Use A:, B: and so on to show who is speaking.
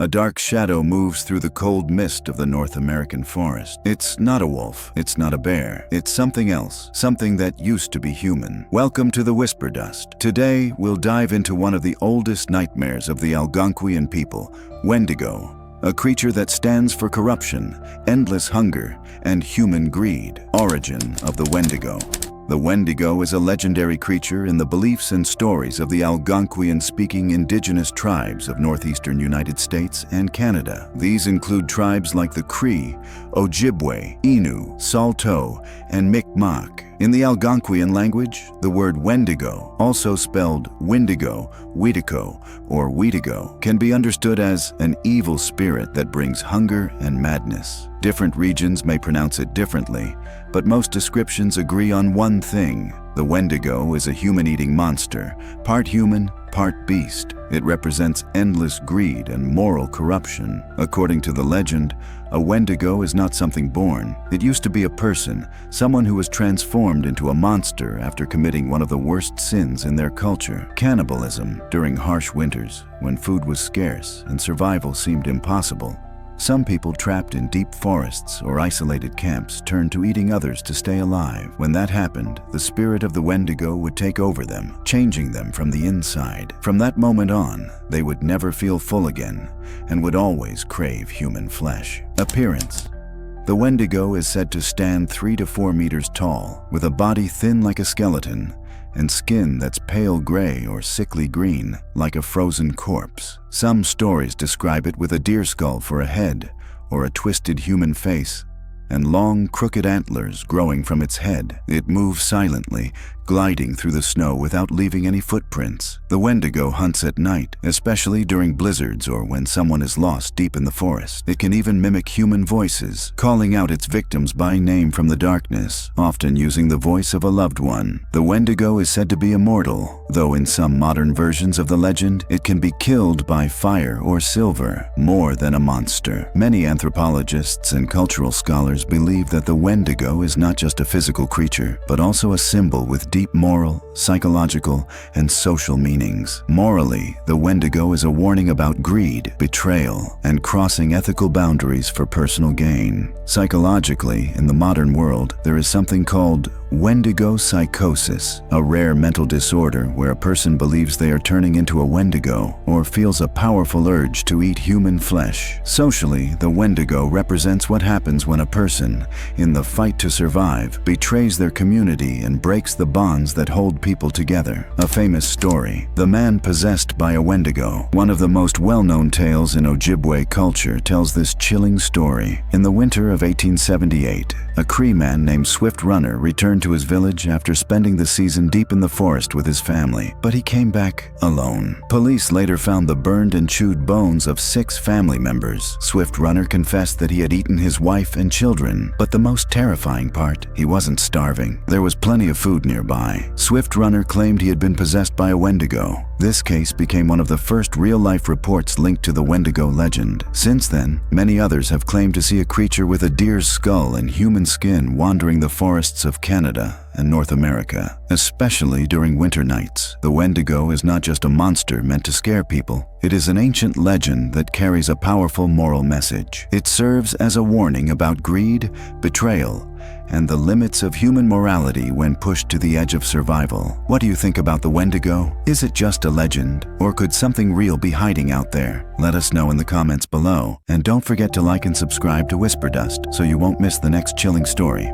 A: A dark shadow moves through the cold mist of the North American forest. It's not a wolf, it's not a bear, it's something else, something that used to be human. Welcome to the Whisper Dust. Today, we'll dive into one of the oldest nightmares of the Algonquian people, Wendigo, a creature that stands for corruption, endless hunger, and human greed. Origin of the Wendigo. The Wendigo is a legendary creature in the beliefs and stories of the Algonquian-speaking indigenous tribes of northeastern United States and Canada. These include tribes like the Cree, Ojibwe, Innu, Saulteaux, and Mi'kmaq. In the Algonquian language, the word Wendigo, also spelled Windigo, Weedico, or Weedigo, can be understood as an evil spirit that brings hunger and madness. Different regions may pronounce it differently, but most descriptions agree on one thing. The Wendigo is a human-eating monster, part human, part beast. It represents endless greed and moral corruption. According to the legend, a Wendigo is not something born. It used to be a person, someone who was transformed into a monster after committing one of the worst sins in their culture, cannibalism, during harsh winters, when food was scarce and survival seemed impossible. Some people trapped in deep forests or isolated camps turned to eating others to stay alive. When that happened, the spirit of the Wendigo would take over them, changing them from the inside. From that moment on, they would never feel full again and would always crave human flesh. Appearance. The Wendigo is said to stand 3 to 4 meters tall, with a body thin like a skeleton, and skin that's pale gray or sickly green, like a frozen corpse. Some stories describe it with a deer skull for a head, or a twisted human face, and long, crooked antlers growing from its head. It moves silently, gliding through the snow without leaving any footprints. The Wendigo hunts at night, especially during blizzards or when someone is lost deep in the forest. It can even mimic human voices, calling out its victims by name from the darkness, often using the voice of a loved one. The Wendigo is said to be immortal, though in some modern versions of the legend, it can be killed by fire or silver, more than a monster. Many anthropologists and cultural scholars believe that the Wendigo is not just a physical creature, but also a symbol with deep moral, psychological, and social meanings. Morally, the Wendigo is a warning about greed, betrayal, and crossing ethical boundaries for personal gain. Psychologically, in the modern world, there is something called Wendigo psychosis, a rare mental disorder where a person believes they are turning into a Wendigo or feels a powerful urge to eat human flesh. Socially, the Wendigo represents what happens when a person, in the fight to survive, betrays their community and breaks the bonds that hold people together. A famous story, The Man Possessed by a Wendigo. One of the most well-known tales in Ojibwe culture tells this chilling story. In the winter of 1878, a Cree man named Swift Runner returned to his village after spending the season deep in the forest with his family, but he came back alone. Police later found the burned and chewed bones of 6 family members. Swift Runner confessed that he had eaten his wife and children, but the most terrifying part, he wasn't starving. There was plenty of food nearby. Swift Runner claimed he had been possessed by a Wendigo. This case became one of the first real-life reports linked to the Wendigo legend. Since then, many others have claimed to see a creature with a deer's skull and human skin wandering the forests of Canada and North America, especially during winter nights. The Wendigo is not just a monster meant to scare people. It is an ancient legend that carries a powerful moral message. It serves as a warning about greed, betrayal, and the limits of human morality when pushed to the edge of survival. What do you think about the Wendigo? Is it just a legend, or could something real be hiding out there? Let us know in the comments below, and don't forget to like and subscribe to Whisper Dust so you won't miss the next chilling story.